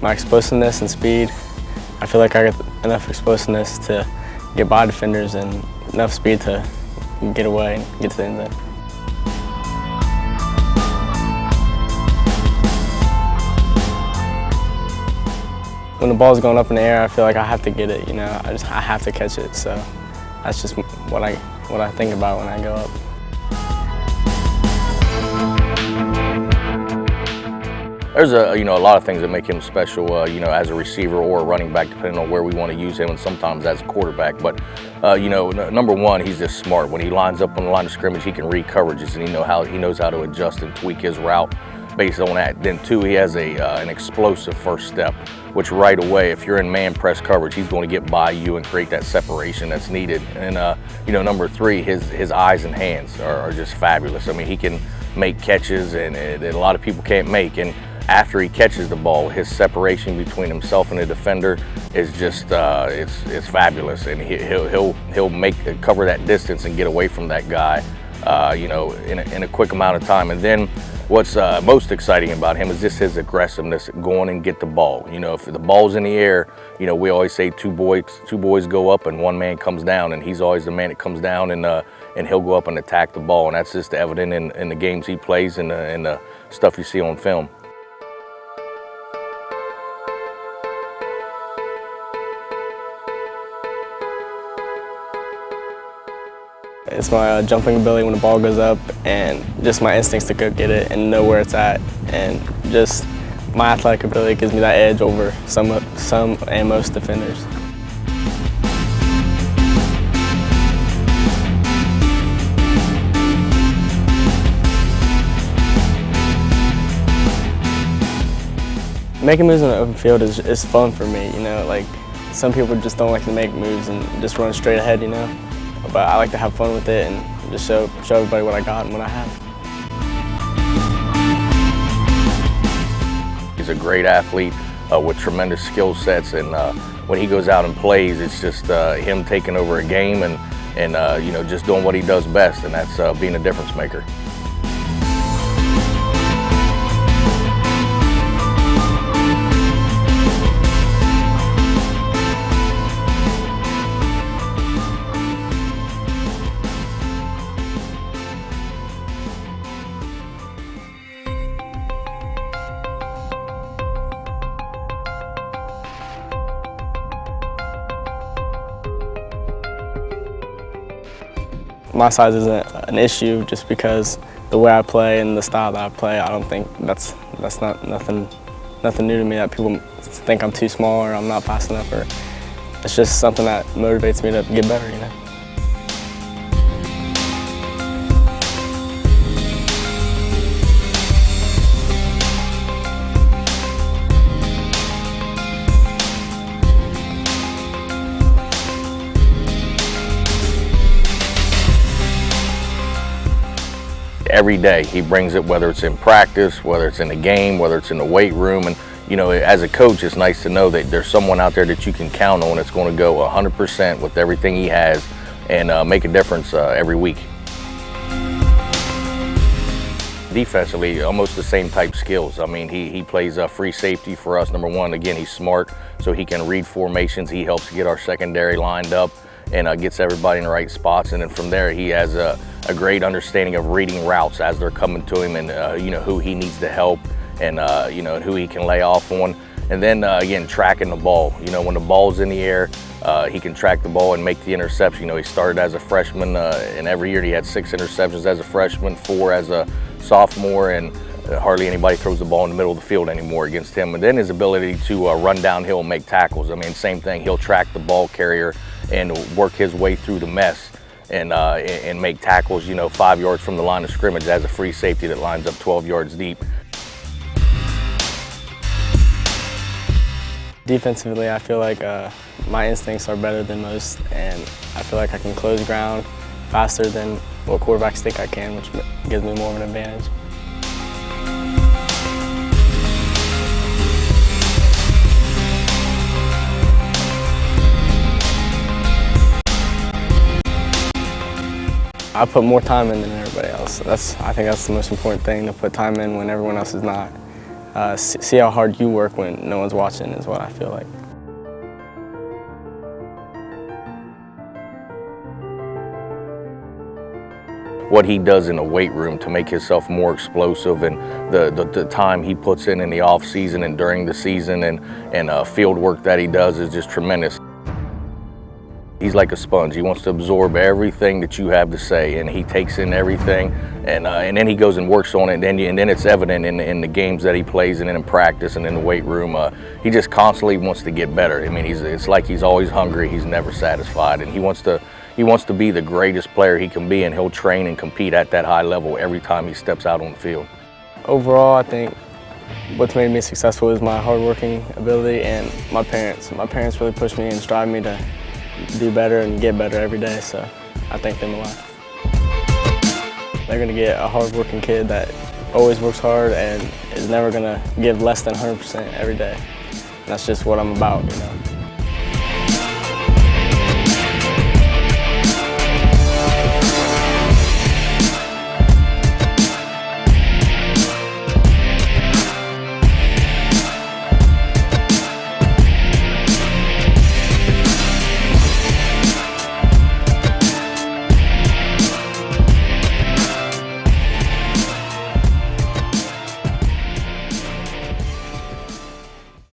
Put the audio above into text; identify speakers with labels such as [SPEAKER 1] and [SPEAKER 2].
[SPEAKER 1] my explosiveness and speed. I feel like I got enough explosiveness to get by defenders and enough speed to get away and get to the end zone. When the ball's going up in the air, I feel like I have to get it, you know. I have to catch it, so that's just what I think about when I go up.
[SPEAKER 2] There's a lot of things that make him special, as a receiver or a running back, depending on where we want to use him, and sometimes as a quarterback. But number one, he's just smart. When he lines up on the line of scrimmage, he can read coverages, and he knows how to adjust and tweak his route based on that. Then two, he has an explosive first step, which right away, if you're in man press coverage, he's going to get by you and create that separation that's needed. And number three, his eyes and hands are just fabulous. I mean, he can make catches and a lot of people can't make. And after he catches the ball, his separation between himself and the defender is just it's fabulous, and he'll cover that distance and get away from that guy, in a quick amount of time. And then what's most exciting about him is just his aggressiveness, going and get the ball. If the ball's in the air, we always say two boys go up and one man comes down, and he's always the man that comes down, and he'll go up and attack the ball, and that's just evident in the games he plays and the stuff you see on film.
[SPEAKER 1] It's my jumping ability when the ball goes up, and just my instincts to go get it and know where it's at, and just my athletic ability gives me that edge over some and most defenders. Making moves in the open field is fun for me, like some people just don't like to make moves and just run straight ahead, But I like to have fun with it and just show everybody what I got and what I have.
[SPEAKER 2] He's a great athlete with tremendous skill sets, and when he goes out and plays, it's just him taking over a game and just doing what he does best, and that's being a difference maker.
[SPEAKER 1] My size isn't an issue just because the way I play and the style that I play, I don't think that's not nothing new to me that people think I'm too small or I'm not fast enough, or it's just something that motivates me to get better,
[SPEAKER 2] Every day he brings it, whether it's in practice, whether it's in the game, whether it's in the weight room. And as a coach, it's nice to know that there's someone out there that you can count on that's going to go 100% with everything he has and make a difference every week. Defensively, almost the same type skills. I mean, he plays free safety for us. Number one, again, he's smart, so he can read formations. He helps get our secondary lined up and gets everybody in the right spots. And then from there, he has a great understanding of reading routes as they're coming to him, and who he needs to help, and who he can lay off on. And then again, tracking the ball. When the ball's in the air, he can track the ball and make the interception. He started as a freshman, and every year he had 6 interceptions as a freshman, 4 as a sophomore, and hardly anybody throws the ball in the middle of the field anymore against him. And then his ability to run downhill and make tackles. I mean, same thing. He'll track the ball carrier and work his way through the mess and make tackles, 5 yards from the line of scrimmage as a free safety that lines up 12 yards deep.
[SPEAKER 1] Defensively, I feel like my instincts are better than most, and I feel like I can close ground faster than what quarterbacks think I can, which gives me more of an advantage. I put more time in than everybody else. I think that's the most important thing, to put time in when everyone else is not. see how hard you work when no one's watching is what I feel like.
[SPEAKER 2] What he does in the weight room to make himself more explosive, and the time he puts in the off season and during the season, and field work that he does is just tremendous. He's like a sponge. He wants to absorb everything that you have to say, and he takes in everything, and then he goes and works on it, and then it's evident in the games that he plays, and in practice, and in the weight room. He just constantly wants to get better. I mean, it's like he's always hungry. He's never satisfied, and he wants to be the greatest player he can be, and he'll train and compete at that high level every time he steps out on the field.
[SPEAKER 1] Overall, I think what's made me successful is my hardworking ability and my parents. My parents really push me and strive me to do better and get better every day, so I thank them a lot. They're going to get a hardworking kid that always works hard and is never going to give less than 100% every day. And that's just what I'm about, you know.